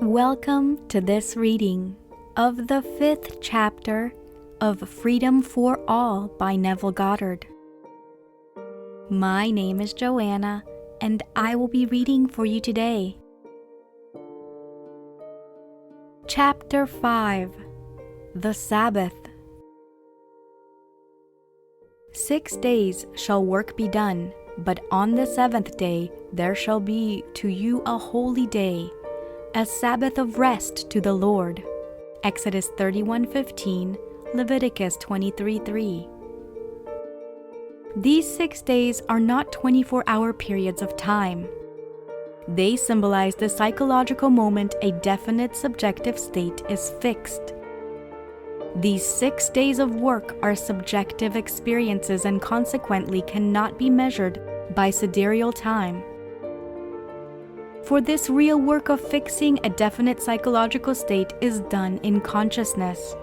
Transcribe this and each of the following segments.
Welcome to this reading of the 5th chapter of Freedom for All by Neville Goddard. My name is Joanna, and I will be reading for you today. Chapter 5, The Sabbath. 6 days shall work be done, but on the 7th day there shall be to you a holy day, a Sabbath of rest to the Lord. Exodus 31:15, Leviticus 23:3. These 6 days are not 24-hour periods of time. They symbolize the psychological moment a definite subjective state is fixed. These 6 days of work are subjective experiences and consequently cannot be measured by sidereal time. For this real work of fixing a definite psychological state is done in consciousness.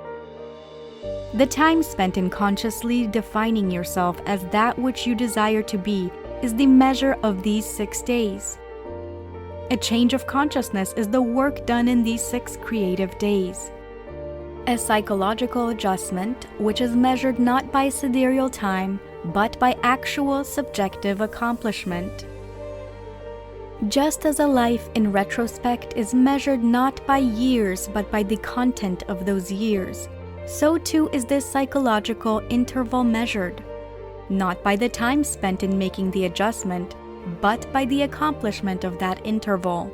The time spent in consciously defining yourself as that which you desire to be is the measure of these 6 days. A change of consciousness is the work done in these 6 creative days. A psychological adjustment which is measured not by sidereal time but by actual subjective accomplishment. Just as a life in retrospect is measured not by years but by the content of those years, so too is this psychological interval measured, not by the time spent in making the adjustment, but by the accomplishment of that interval.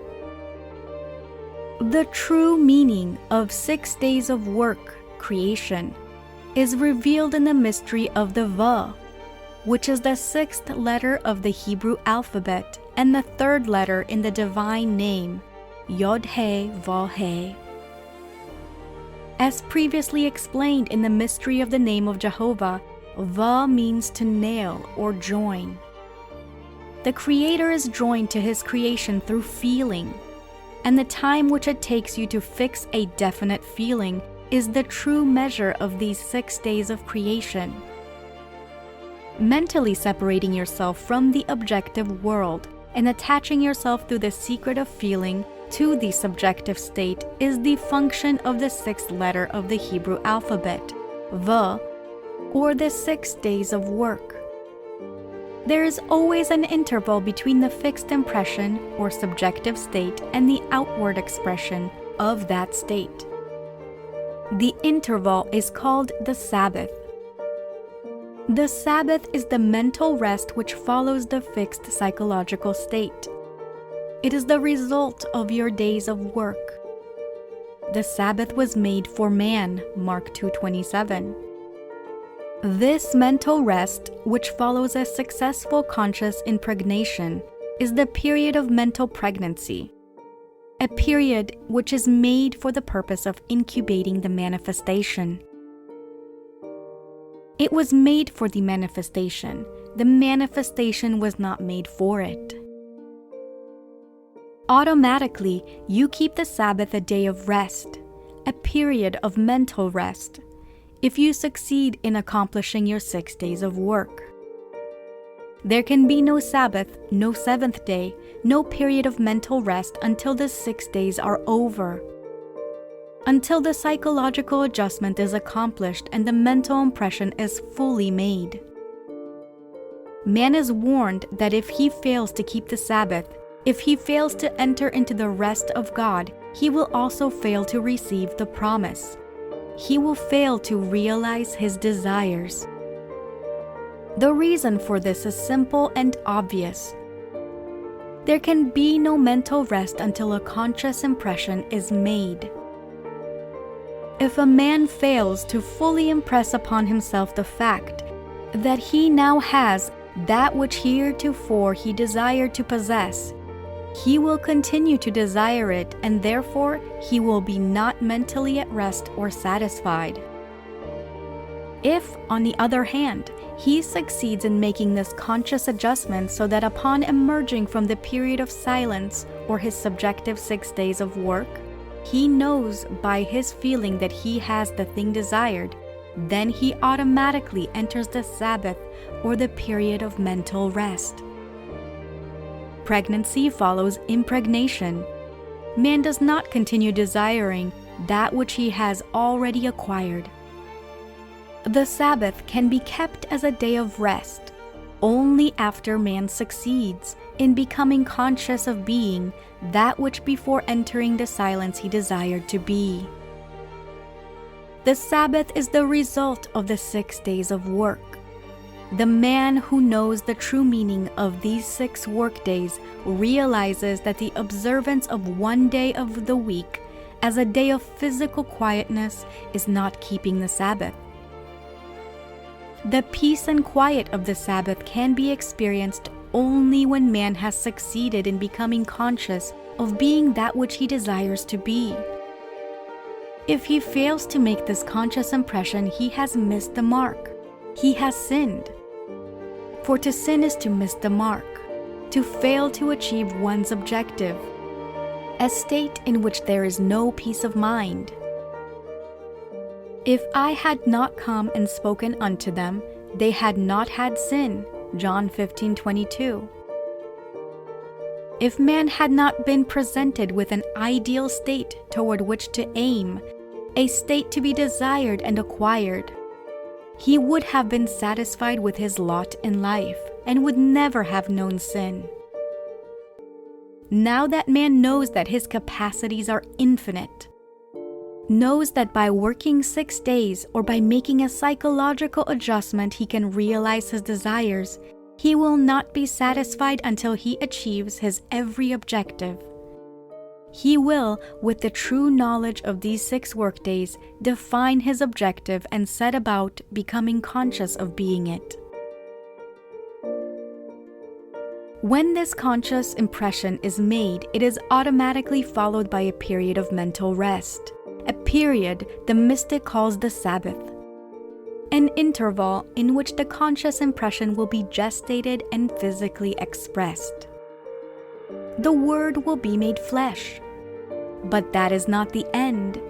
The true meaning of 6 days of work, creation, is revealed in the mystery of the Va, which is the 6th letter of the Hebrew alphabet and the 3rd letter in the divine name, Yod-He-Vav-He. As previously explained in the mystery of the name of Jehovah, Va means to nail or join. The Creator is joined to His creation through feeling, and the time which it takes you to fix a definite feeling is the true measure of these 6 days of creation. Mentally separating yourself from the objective world and attaching yourself through the secret of feeling to the subjective state is the function of the 6th letter of the Hebrew alphabet, Va, or the 6 days of work. There is always an interval between the fixed impression or subjective state and the outward expression of that state. The interval is called the Sabbath. The Sabbath is the mental rest which follows the fixed psychological state. It is the result of your days of work. The Sabbath was made for man, Mark 2:27. This mental rest, which follows a successful conscious impregnation, is the period of mental pregnancy, a period which is made for the purpose of incubating the manifestation. It was made for the manifestation. The manifestation was not made for it. Automatically, you keep the Sabbath a day of rest, a period of mental rest, if you succeed in accomplishing your 6 days of work. There can be no Sabbath, no 7th day, no period of mental rest until the 6 days are over. Until the psychological adjustment is accomplished and the mental impression is fully made. Man is warned that if he fails to keep the Sabbath, if he fails to enter into the rest of God, he will also fail to receive the promise. He will fail to realize his desires. The reason for this is simple and obvious. There can be no mental rest until a conscious impression is made. If a man fails to fully impress upon himself the fact that he now has that which heretofore he desired to possess, he will continue to desire it, and therefore he will be not mentally at rest or satisfied. If, on the other hand, he succeeds in making this conscious adjustment so that upon emerging from the period of silence or his subjective 6 days of work, he knows by his feeling that he has the thing desired, then he automatically enters the Sabbath or the period of mental rest. Pregnancy follows impregnation. man does not continue desiring that which he has already acquired. The Sabbath can be kept as a day of rest only after man succeeds in becoming conscious of being that which before entering the silence he desired to be. The Sabbath is the result of the 6 days of work. The man who knows the true meaning of these 6 work days realizes that the observance of one day of the week as a day of physical quietness is not keeping the Sabbath. The peace and quiet of the Sabbath can be experienced only when man has succeeded in becoming conscious of being that which he desires to be. If he fails to make this conscious impression, he has missed the mark. He has sinned. For to sin is to miss the mark, to fail to achieve one's objective, a state in which there is no peace of mind. If I had not come and spoken unto them, they had not had sin. John 15:22. If man had not been presented with an ideal state toward which to aim, a state to be desired and acquired, he would have been satisfied with his lot in life and would never have known sin. Now that man knows that his capacities are infinite, knows that by working 6 days or by making a psychological adjustment he can realize his desires, he will not be satisfied until he achieves his every objective. He will, with the true knowledge of these 6 workdays, define his objective and set about becoming conscious of being it. When this conscious impression is made, it is automatically followed by a period of mental rest, a period the mystic calls the Sabbath, an interval in which the conscious impression will be gestated and physically expressed. The Word will be made flesh. But that is not the end.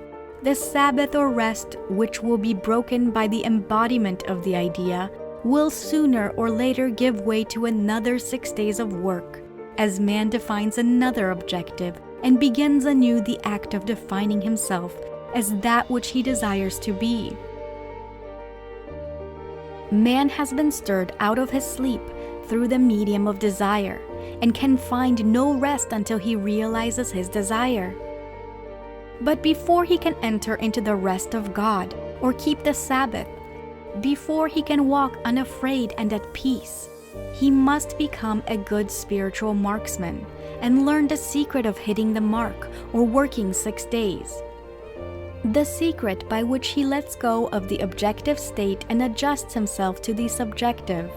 The Sabbath or rest, which will be broken by the embodiment of the idea, will sooner or later give way to another 6 days of work, as man defines another objective and begins anew the act of defining himself as that which he desires to be. Man has been stirred out of his sleep through the medium of desire and can find no rest until he realizes his desire. But before he can enter into the rest of God or keep the Sabbath, before he can walk unafraid and at peace, he must become a good spiritual marksman and learn the secret of hitting the mark or working 6 days. The secret by which he lets go of the objective state and adjusts himself to the subjective.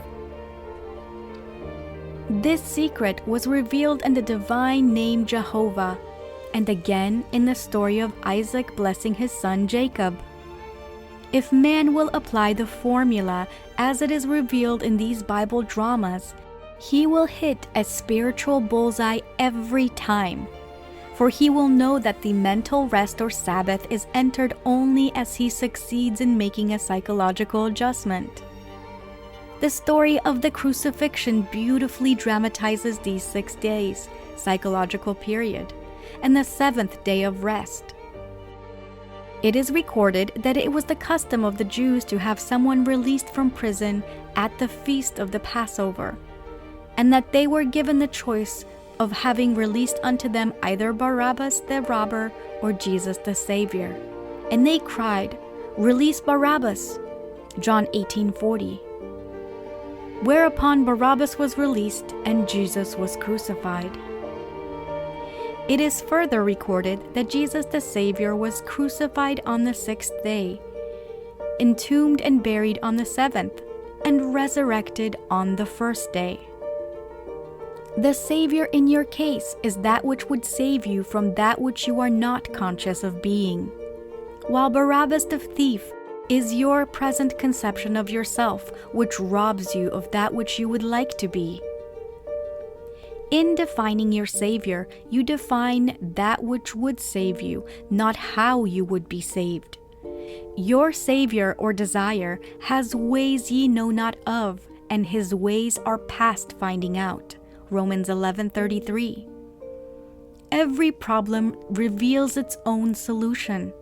This secret was revealed in the divine name Jehovah, and again in the story of Isaac blessing his son Jacob. If man will apply the formula as it is revealed in these Bible dramas, he will hit a spiritual bullseye every time, for he will know that the mental rest or Sabbath is entered only as he succeeds in making a psychological adjustment. The story of the crucifixion beautifully dramatizes these 6 days, psychological period, and the 7th day of rest. It is recorded that it was the custom of the Jews to have someone released from prison at the feast of the Passover, and that they were given the choice of having released unto them either Barabbas the robber or Jesus the Savior. And they cried, "Release Barabbas!" John 18:40. Whereupon Barabbas was released and Jesus was crucified. It is further recorded that Jesus the Savior was crucified on the 6th day, entombed and buried on the 7th, and resurrected on the 1st day. The Savior in your case is that which would save you from that which you are not conscious of being, while Barabbas the thief is your present conception of yourself, which robs you of that which you would like to be. In defining your Savior, you define that which would save you, not how you would be saved. Your Savior or desire has ways ye know not of, and his ways are past finding out. Romans 11:33. every problem reveals its own solution.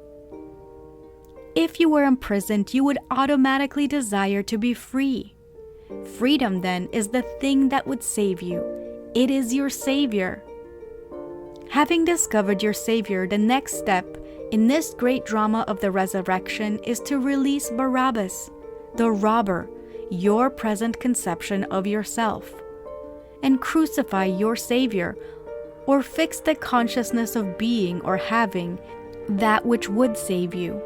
If you were imprisoned, you would automatically desire to be free. Freedom, then, is the thing that would save you. It is your Savior. Having discovered your Savior, the next step in this great drama of the resurrection is to release Barabbas, the robber, your present conception of yourself, and crucify your Savior, or fix the consciousness of being or having that which would save you.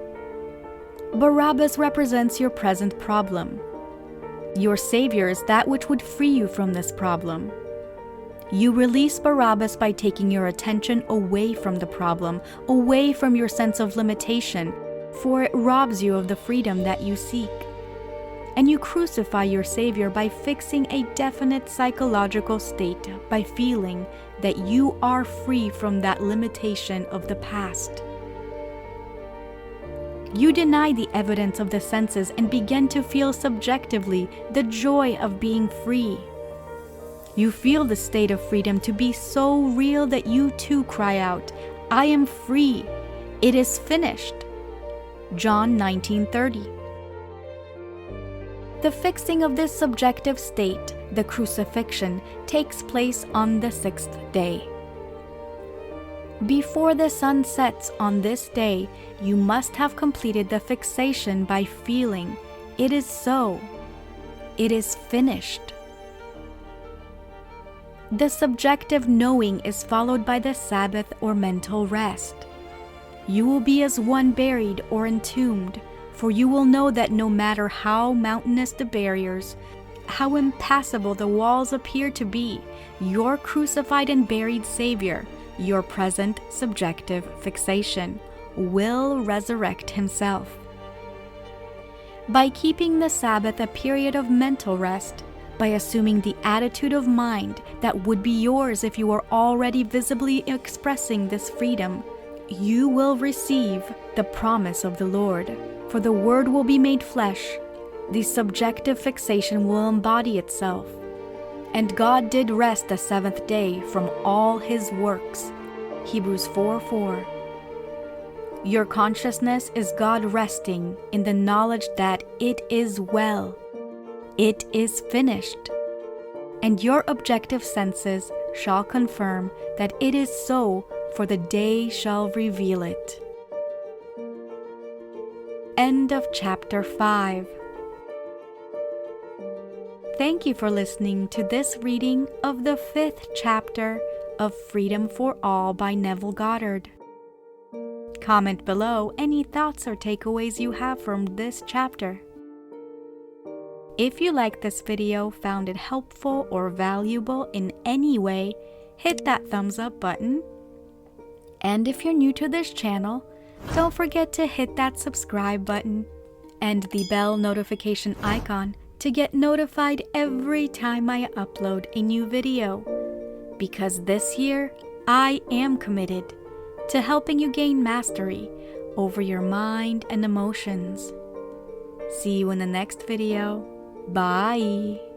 Barabbas represents your present problem. Your Savior is that which would free you from this problem. You release Barabbas by taking your attention away from the problem, away from your sense of limitation, for it robs you of the freedom that you seek. And you crucify your Savior by fixing a definite psychological state, by feeling that you are free from that limitation of the past. You deny the evidence of the senses and begin to feel subjectively the joy of being free. You feel the state of freedom to be so real that you too cry out, "I am free. It is finished." John 19:30. The fixing of this subjective state, the crucifixion, takes place on the 6th day. Before the sun sets on this day, you must have completed the fixation by feeling, "It is so. It is finished." The subjective knowing is followed by the Sabbath or mental rest. You will be as one buried or entombed, for you will know that no matter how mountainous the barriers, how impassable the walls appear to be, your crucified and buried Savior, your present subjective fixation, will resurrect himself. By keeping the Sabbath a period of mental rest, by assuming the attitude of mind that would be yours if you were already visibly expressing this freedom, you will receive the promise of the Lord, for the Word will be made flesh. The subjective fixation will embody itself. And God did rest the 7th day from all his works. Hebrews 4:4. Your consciousness is God resting in the knowledge that it is well. It is finished. And your objective senses shall confirm that it is so, for the day shall reveal it. End of chapter 5. Thank you for listening to this reading of the 5th chapter of Freedom for All by Neville Goddard. Comment below any thoughts or takeaways you have from this chapter. If you liked this video, found it helpful or valuable in any way, hit that thumbs up button. And if you're new to this channel, don't forget to hit that subscribe button and the bell notification icon to get notified every time I upload a new video. Because this year, I am committed to helping you gain mastery over your mind and emotions. See you in the next video. Bye!